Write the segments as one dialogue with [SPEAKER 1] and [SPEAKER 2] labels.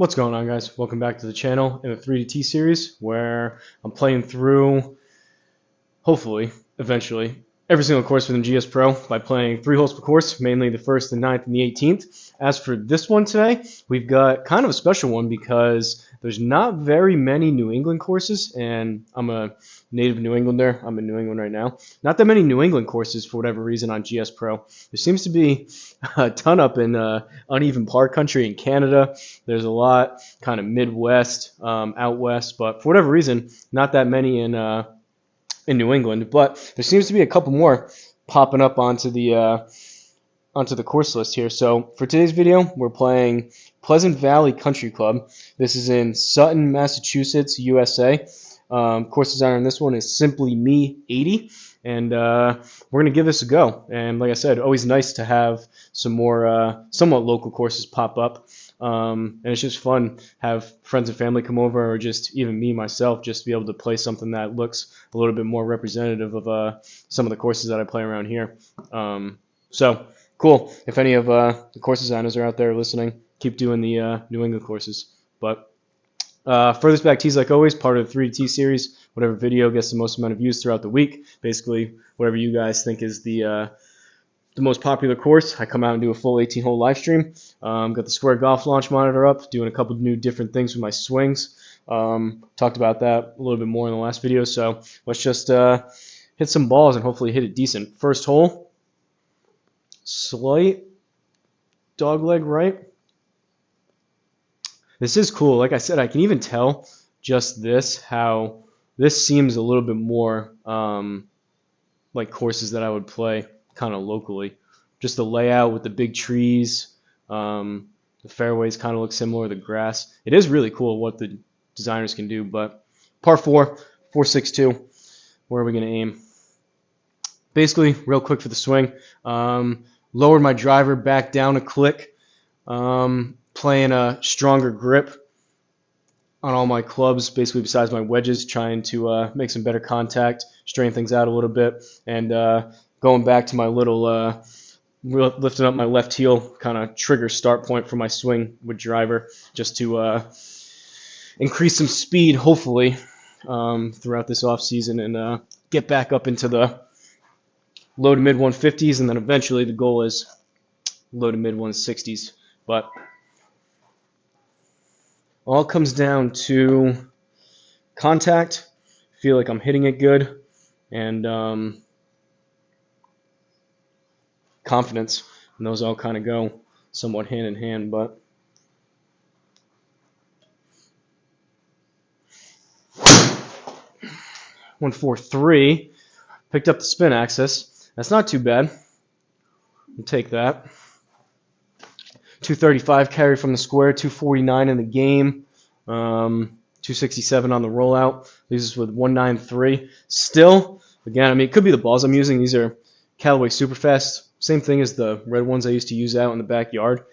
[SPEAKER 1] What's going on, guys? Welcome back to the channel in the 3DT series where I'm playing through, hopefully, eventually, every single course within GSPro by playing 3 holes per course, mainly the 1st, the 9th, and the 18th. As for this one today, we've got kind of a special one because there's not very many New England courses, and I'm a native New Englander. I'm in New England right now. Not that many New England courses for whatever reason on GSPro. There seems to be a ton up in uneven par country in Canada. There's a lot kind of Midwest, out west, but for whatever reason, not that many in New England. But there seems to be a couple more popping up onto the course list here. So for today's video, we're playing Pleasant Valley Country Club. This is in Sutton, Massachusetts, USA. Course designer on this one is Simply Me 80, and we're gonna give this a go. And like I said, always nice to have some more somewhat local courses pop up. And it's just fun have friends and family come over, or just even me myself, just to be able to play something that looks a little bit more representative of some of the courses that I play around here. So cool. If any of the course designers are out there listening, keep doing the New England courses. But furthest back tees, like always, part of the 3T series. Whatever video gets the most amount of views throughout the week. Basically, whatever you guys think is the most popular course, I come out and do a full 18-hole live stream. Got the Square Golf launch monitor up, doing a couple new different things with my swings. Talked about that a little bit more in the last video. So let's just hit some balls and hopefully hit it decent. First hole. Slight dogleg right. This is cool. Like I said, I can even tell just this, how this seems a little bit more like courses that I would play kind of locally. Just the layout with the big trees. The fairways kind of look similar, the grass. It is really cool what the designers can do. But par 4, 462. Where are we going to aim? Basically, real quick for the swing. Lowered my driver back down a click. Playing a stronger grip on all my clubs, basically besides my wedges, trying to make some better contact, straighten things out a little bit, and going back to my little lifting up my left heel kind of trigger start point for my swing with driver, just to increase some speed, hopefully, throughout this off season, and get back up into the low to mid 150s, and then eventually the goal is low to mid 160s. But all comes down to contact. Feel like I'm hitting it good, and confidence, and those all kind of go somewhat hand in hand. But 143, picked up the spin axis. That's not too bad. I'll take that. 235 carry from the square, 249 in the game, 267 on the rollout. Leaves us with 193. Still, again, I mean, it could be the balls I'm using. These are Callaway Superfast. Same thing as the red ones I used to use out in the backyard.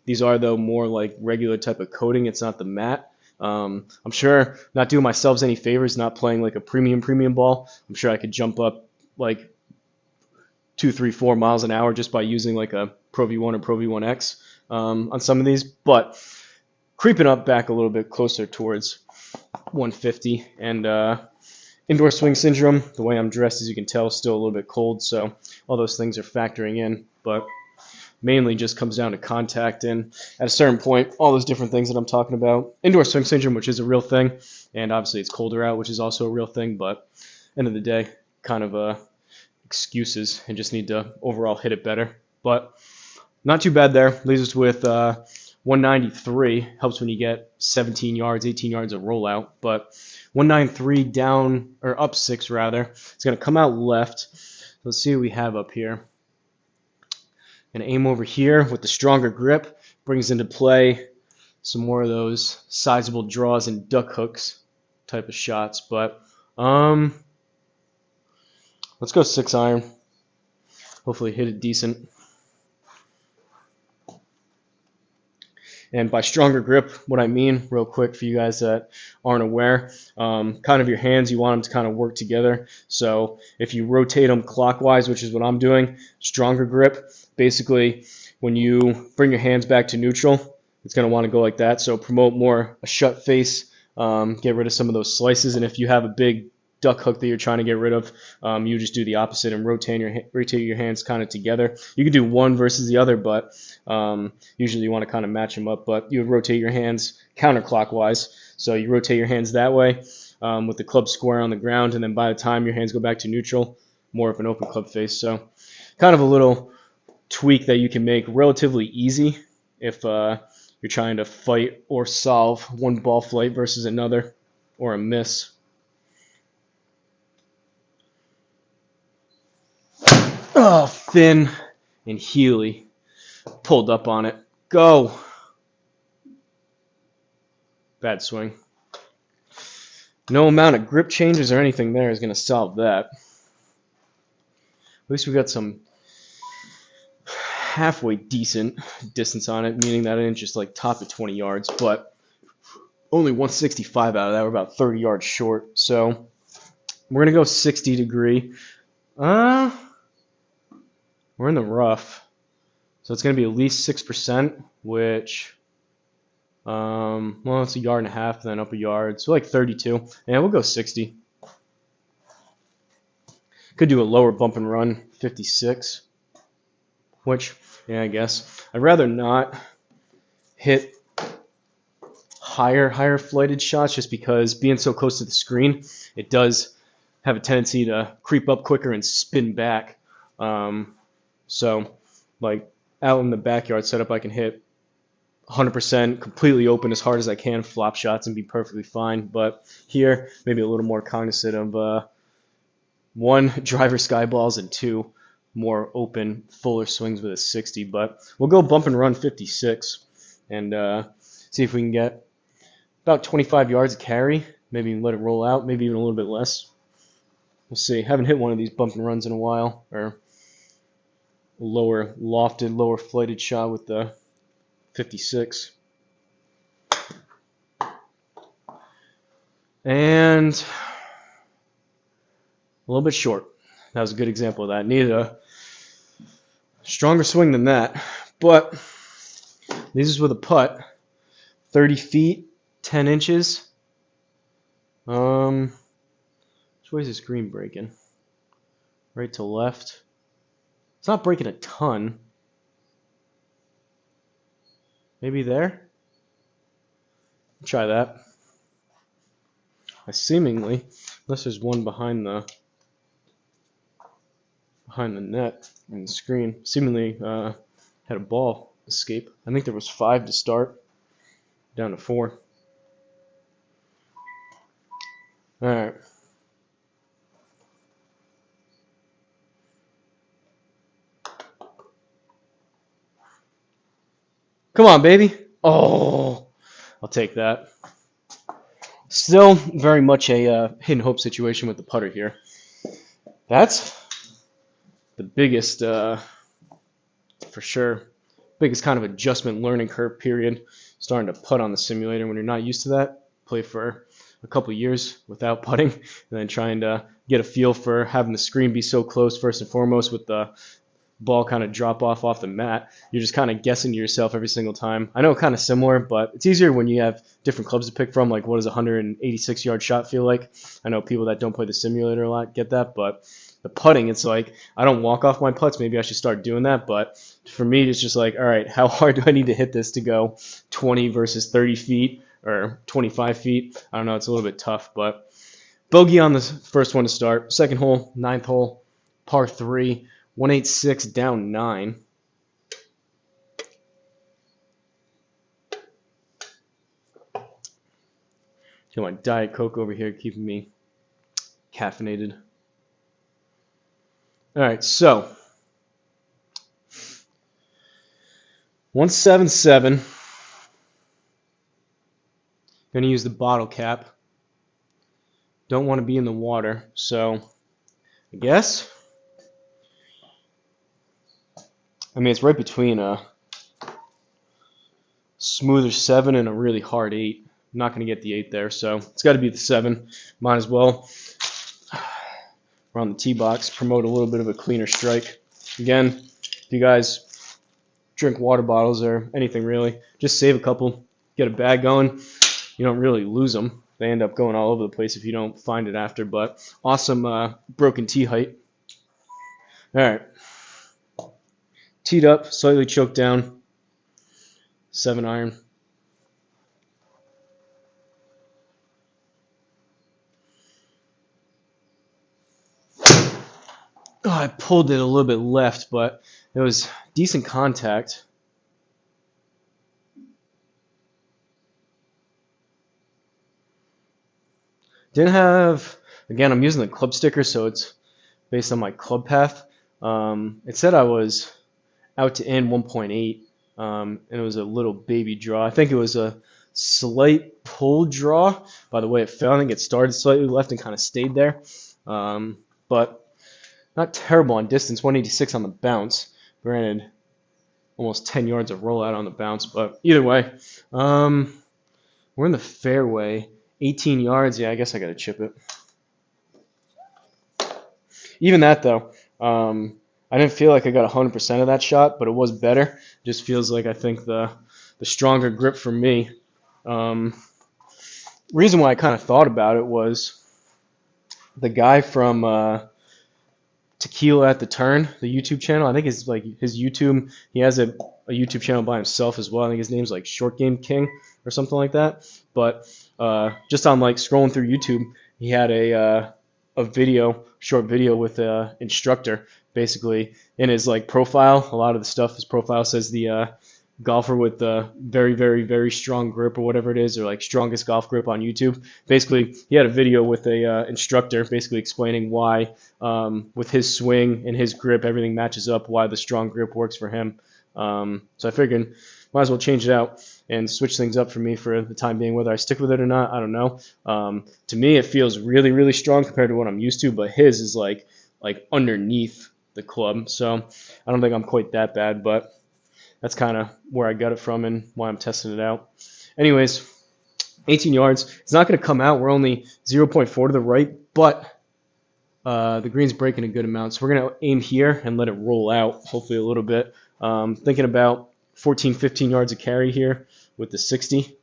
[SPEAKER 1] These are, though, more like regular type of coating. It's not the matte. I'm sure, not doing myself any favors, not playing like a premium ball. I'm sure I could jump up like 2, 3, 4 miles an hour just by using like a Pro V1 or Pro V1X on some of these, but creeping up back a little bit closer towards 150. And indoor swing syndrome, the way I'm dressed, as you can tell, still a little bit cold, so all those things are factoring in, but mainly just comes down to contact. And at a certain point, all those different things that I'm talking about, indoor swing syndrome, which is a real thing, and obviously it's colder out, which is also a real thing, but end of the day, kind of excuses, and just need to overall hit it better. But not too bad there. Leaves us with 193. Helps when you get 17 yards, 18 yards of rollout. But 193 down, or up 6 rather. It's going to come out left. Let's see what we have up here. Going to aim over here with the stronger grip. Brings into play some more of those sizable draws and duck hooks type of shots. But let's go 6 iron. Hopefully hit it decent. And by stronger grip, what I mean, real quick for you guys that aren't aware, kind of your hands, you want them to kind of work together. So if you rotate them clockwise, which is what I'm doing, stronger grip, basically when you bring your hands back to neutral, it's going to want to go like that. So promote more a shut face, get rid of some of those slices. And if you have a big duck hook that you're trying to get rid of, you just do the opposite and rotate your hands kind of together. You can do one versus the other, but usually you want to kind of match them up. But you would rotate your hands counterclockwise. So you rotate your hands that way with the club square on the ground, and then by the time your hands go back to neutral, more of an open club face. So kind of a little tweak that you can make relatively easy if you're trying to fight or solve one ball flight versus another or a miss. Oh, Finn and Healy pulled up on it. Go. Bad swing. No amount of grip changes or anything there is going to solve that. At least we got some halfway decent distance on it, meaning that I didn't just like top at 20 yards, but only 165 out of that. We're about 30 yards short. So we're going to go 60 degree. We're in the rough. So it's going to be at least 6%, which, well, it's a yard and a half, then up a yard. So like 32. Yeah, we'll go 60. Could do a lower bump and run, 56. Which, yeah, I guess. I'd rather not hit higher flighted shots just because being so close to the screen, it does have a tendency to creep up quicker and spin back. So, like, out in the backyard setup, I can hit 100% completely open as hard as I can, flop shots, and be perfectly fine. But here, maybe a little more cognizant of one, driver sky balls, and two, more open, fuller swings with a 60. But we'll go bump and run 56 and see if we can get about 25 yards of carry. Maybe let it roll out, maybe even a little bit less. We'll see. Haven't hit one of these bump and runs in a while, or lower lofted, lower flighted shot with the 56. And a little bit short. That was a good example of that. Needed a stronger swing than that. But this is with a putt. 30 feet, 10 inches. Which way is this green breaking? Right to left. It's not breaking a ton. Maybe there? Try that. I seemingly, unless there's one behind the net and the screen, seemingly had a ball escape. I think there was 5 to start, down to 4. All right. Come on, baby. Oh, I'll take that. Still very much a hidden hope situation with the putter here. That's the biggest, for sure, biggest kind of adjustment learning curve period. Starting to putt on the simulator when you're not used to that. Play for a couple years without putting, and then trying to get a feel for having the screen be so close first and foremost with the ball kind of drop off the mat. You're just kind of guessing to yourself every single time. I know kind of similar, but it's easier when you have different clubs to pick from. Like, what does a 186-yard shot feel like? I know people that don't play the simulator a lot get that, but the putting, it's like, I don't walk off my putts. Maybe I should start doing that, but for me, it's just like, all right, how hard do I need to hit this to go 20 versus 30 feet or 25 feet? I don't know. It's a little bit tough, but bogey on the first one to start. Second hole, 9th hole, par 3. 186 down 9. Got my Diet Coke over here keeping me caffeinated. All right, so 177. Going to use the bottle cap. Don't want to be in the water, so I guess. I mean, it's right between a smoother 7 and a really hard 8. I'm not going to get the 8 there, so it's got to be the 7. Might as well. Around the tee box, promote a little bit of a cleaner strike. Again, if you guys drink water bottles or anything really. Just save a couple, get a bag going. You don't really lose them. They end up going all over the place if you don't find it after. But awesome broken tee height. All right, teed up, slightly choked down, 7-iron. Oh, I pulled it a little bit left, but it was decent contact. Didn't have, again, I'm using the club sticker, so it's based on my club path. It said I was out to in 1.8, and it was a little baby draw. I think it was a slight pull draw by the way it fell. I think it started slightly left and kind of stayed there. But not terrible on distance, 186 on the bounce. Granted, almost 10 yards of rollout on the bounce, but either way, we're in the fairway, 18 yards. Yeah, I guess I got to chip it. Even that, though, I didn't feel like I got 100% of that shot, but it was better. It just feels like I think the stronger grip for me. Reason why I kind of thought about it was the guy from Tequila at the Turn, the YouTube channel. I think it's like his YouTube. He has a YouTube channel by himself as well. I think his name's like Short Game King or something like that. But just on like scrolling through YouTube, he had a short video with an instructor. Basically, in his like profile, a lot of the stuff his profile says the golfer with the very, very, very strong grip or whatever it is, or like strongest golf grip on YouTube. Basically, he had a video with a instructor basically explaining why with his swing and his grip, everything matches up, why the strong grip works for him. So I figured might as well change it out and switch things up for me for the time being. Whether I stick with it or not, I don't know. To me, it feels really, really strong compared to what I'm used to, but his is like underneath the club. So I don't think I'm quite that bad, but that's kind of where I got it from and why I'm testing it out. Anyways, 18 yards. It's not going to come out. We're only 0.4 to the right, but the green's breaking a good amount. So we're going to aim here and let it roll out, hopefully a little bit. Thinking about 14, 15 yards of carry here with the 60.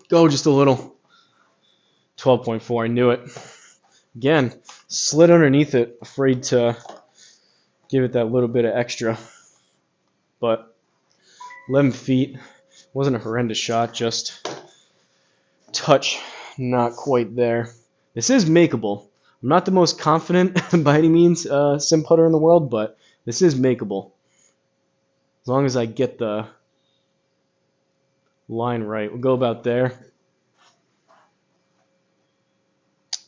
[SPEAKER 1] Go just a little. 12.4. I knew it. Again, slid underneath it, afraid to give it that little bit of extra. But 11 feet, wasn't a horrendous shot, just touch not quite there. This is makeable. I'm not the most confident by any means sim putter in the world, but this is makeable. As long as I get the line right. We'll go about there.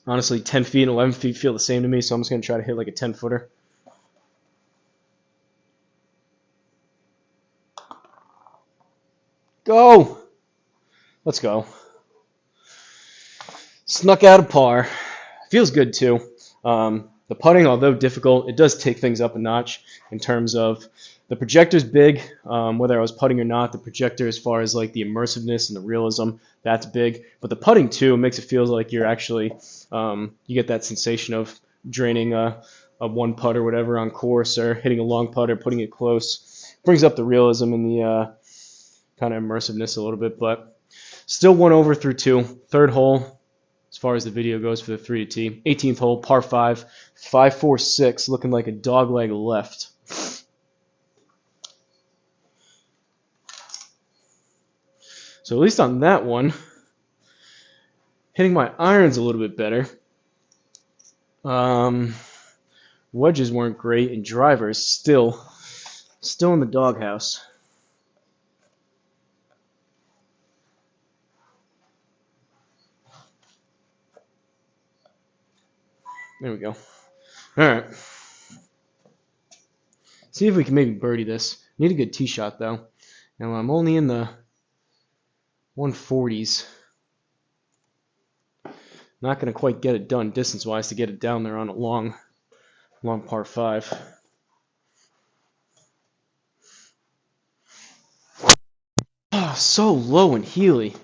[SPEAKER 1] Honestly, 10 feet and 11 feet feel the same to me, so I'm just going to try to hit like a 10-footer. Go! Let's go. Snuck out a par. Feels good too. The putting, although difficult, it does take things up a notch in terms of the projector's big. Whether I was putting or not, the projector, as far as like the immersiveness and the realism, that's big. But the putting too makes it feel like you're actually you get that sensation of draining a one putt or whatever on course, or hitting a long putt or putting it close. Brings up the realism and the kind of immersiveness a little bit, but still 1 over through 2. Third hole, as far as the video goes for the 3-T. 18th hole, par 5, 5-4-6, looking like a dog leg left. So at least on that one, hitting my irons a little bit better. Wedges weren't great, and drivers still in the doghouse. There we go. All right. See if we can maybe birdie this. Need a good tee shot, though. And I'm only in the 140s. Not going to quite get it done distance-wise to get it down there on a long par 5. Oh, so low and heely.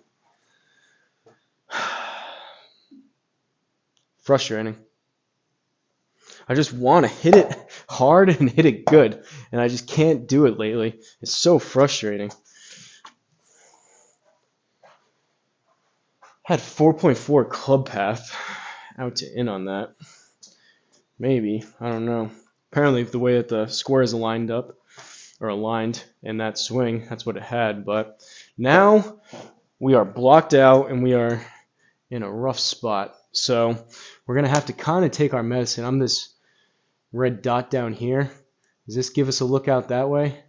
[SPEAKER 1] Frustrating. I just want to hit it hard and hit it good, and I just can't do it lately. It's so frustrating. Had 4.4 club path. Out to in on that. Maybe. I don't know. Apparently, the way that the squares aligned up, or aligned in that swing, that's what it had. But now we are blocked out, and we are in a rough spot. So we're going to have to kind of take our medicine. I'm this red dot down here. Does this give us a lookout that way?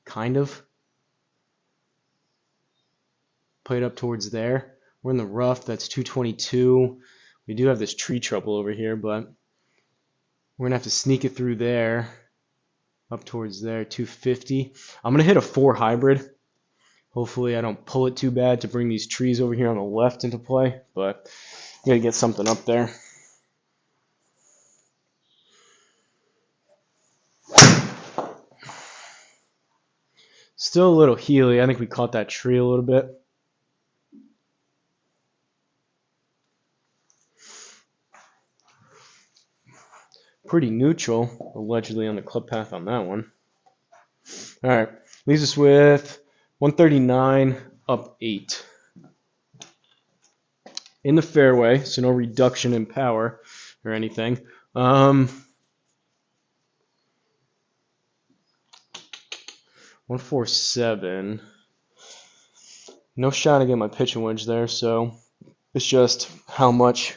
[SPEAKER 1] Kind of. Play it up towards there. We're in the rough. That's 222. We do have this tree trouble over here, but we're going to have to sneak it through there. Up towards there, 250. I'm going to hit a 4 hybrid. Hopefully I don't pull it too bad to bring these trees over here on the left into play, but I'm going to get something up there. Still a little heely. I think we caught that tree a little bit. Pretty neutral, allegedly, on the club path on that one. All right, leaves us with 139 up 8. In the fairway, so no reduction in power or anything. 147. No shot to get my pitching wedge there, so it's just how much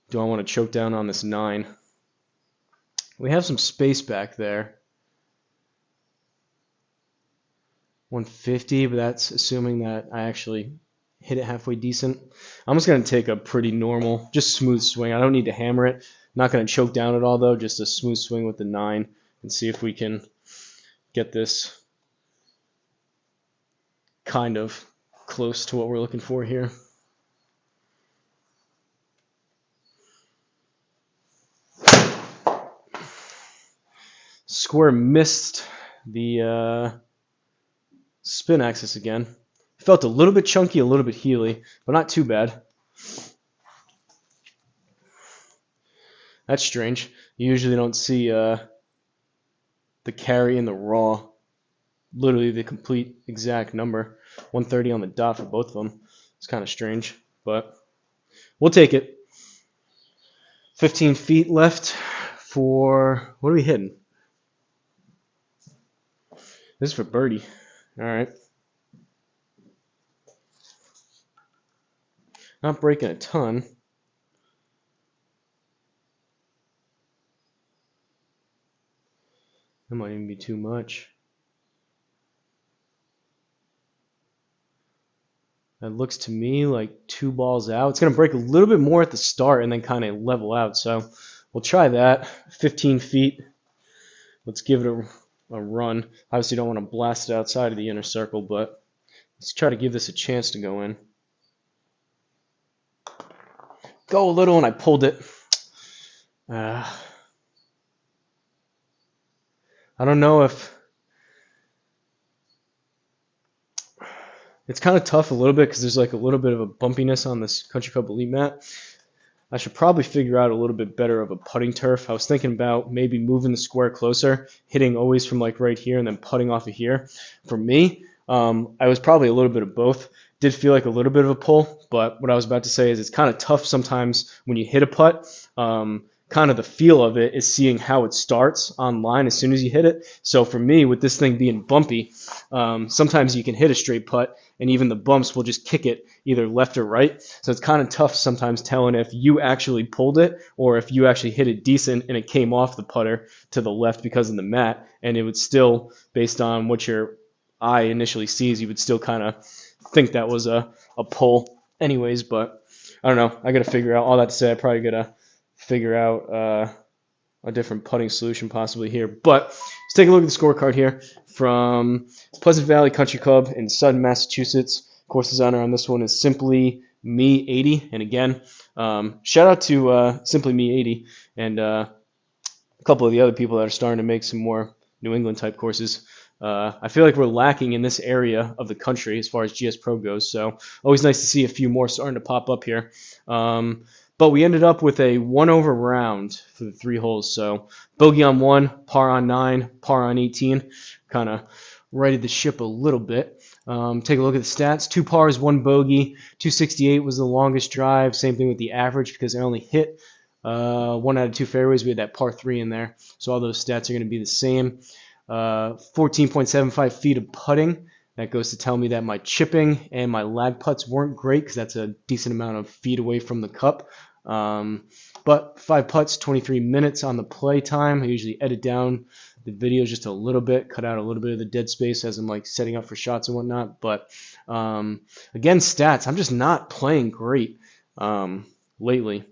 [SPEAKER 1] do I want to choke down on this 9. We have some space back there. 150, but that's assuming that I actually hit it halfway decent. I'm just going to take a pretty normal, just smooth swing. I don't need to hammer it. Not going to choke down at all, though. Just a smooth swing with the 9 and see if we can get this kind of close to what we're looking for here. Square missed the spin axis again. Felt a little bit chunky, a little bit heely, but not too bad. That's strange. You usually don't see the carry and the raw, literally the complete exact number. 130 on the dot for both of them. It's kind of strange, but we'll take it. 15 feet left for, what are we hitting? This is for birdie. All right. Not breaking a ton. That might even be too much. That looks to me like 2 balls out. It's going to break a little bit more at the start and then kind of level out. So we'll try that. 15 feet. Let's give it a run. Obviously don't want to blast it outside of the inner circle, but let's try to give this a chance to go in. Go a little, and I pulled it. I don't know if... It's kind of tough a little bit because there's like a little bit of a bumpiness on this Country Club Elite mat. I should probably figure out a little bit better of a putting turf. I was thinking about maybe moving the square closer, hitting always from like right here and then putting off of here. For me, I was probably a little bit of both. Did feel like a little bit of a pull, but what I was about to say is it's kind of tough sometimes when you hit a putt. Kind of the feel of it is seeing how it starts online as soon as you hit it. So for me, with this thing being bumpy, sometimes you can hit a straight putt and even the bumps will just kick it either left or right. So it's kind of tough sometimes telling if you actually pulled it or if you actually hit it decent and it came off the putter to the left because of the mat, and it would still, based on what your eye initially sees, you would still kind of think that was a pull anyways. But I don't know. I got to figure out. All that to say, I probably got to figure out a different putting solution possibly here. But let's take a look at the scorecard here from Pleasant Valley Country Club in Sutton, Massachusetts. Course designer on this one is Simply Me 80. And again, shout out to Simply Me 80 and a couple of the other people that are starting to make some more New England type courses. I feel like we're lacking in this area of the country as far as GSPro goes, so always nice to see a few more starting to pop up here. But we ended up with a 1-over round for the 3 holes. So bogey on 1, par on 9, par on 18. Kind of righted the ship a little bit. Take a look at the stats. 2 pars, 1 bogey. 268 was the longest drive. Same thing with the average because I only hit 1 out of 2 fairways. We had that par 3 in there. So all those stats are going to be the same. 14.75 feet of putting. That goes to tell me that my chipping and my lag putts weren't great because that's a decent amount of feet away from the cup. But 5 putts, 23 minutes on the play time. I usually edit down the videos just a little bit, cut out a little bit of the dead space as I'm like setting up for shots and whatnot. But again, stats. I'm just not playing great lately.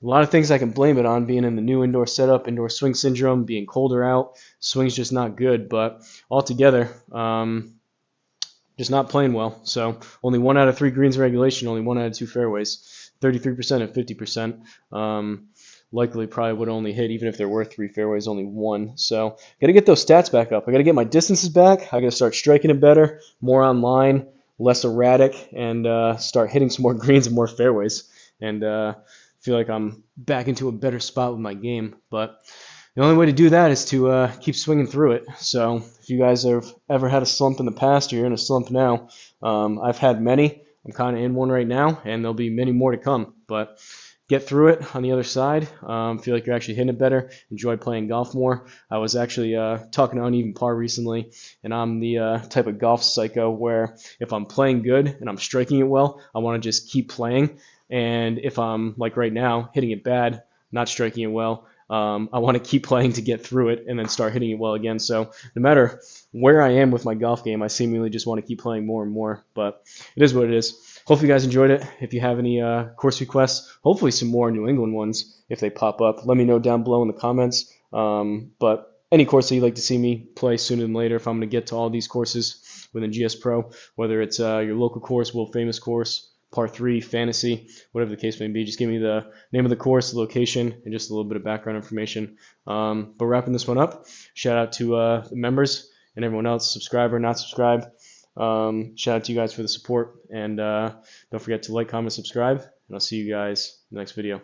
[SPEAKER 1] A lot of things I can blame it on, being in the new indoor setup, indoor swing syndrome, being colder out. Swing's just not good, but altogether, just not playing well. So only 1 out of 3 greens in regulation, only 1 out of 2 fairways, 33% and 50%. Likely probably would only hit, even if there were 3 fairways, only 1. So got to get those stats back up. I got to get my distances back. I got to start striking it better, more online, less erratic, and start hitting some more greens and more fairways. And feel like I'm back into a better spot with my game. But the only way to do that is to keep swinging through it. So if you guys have ever had a slump in the past or you're in a slump now, I've had many. I'm kind of in one right now, and there'll be many more to come. But get through it on the other side. Feel like you're actually hitting it better. Enjoy playing golf more. I was actually talking to Uneven Par recently, and I'm the type of golf psycho where if I'm playing good and I'm striking it well, I want to just keep playing. And if I'm, like right now, hitting it bad, not striking it well, I want to keep playing to get through it and then start hitting it well again. So no matter where I am with my golf game, I seemingly just want to keep playing more and more. But it is what it is. Hopefully you guys enjoyed it. If you have any course requests, hopefully some more New England ones if they pop up, let me know down below in the comments. But any course that you'd like to see me play sooner than later, if I'm going to get to all these courses within GSPro, whether it's your local course, world famous course, par 3, fantasy, whatever the case may be, just give me the name of the course, the location, and just a little bit of background information. But wrapping this one up, shout out to the members and everyone else, subscribe or not subscribe. Shout out to you guys for the support, and don't forget to like, comment, subscribe, and I'll see you guys in the next video.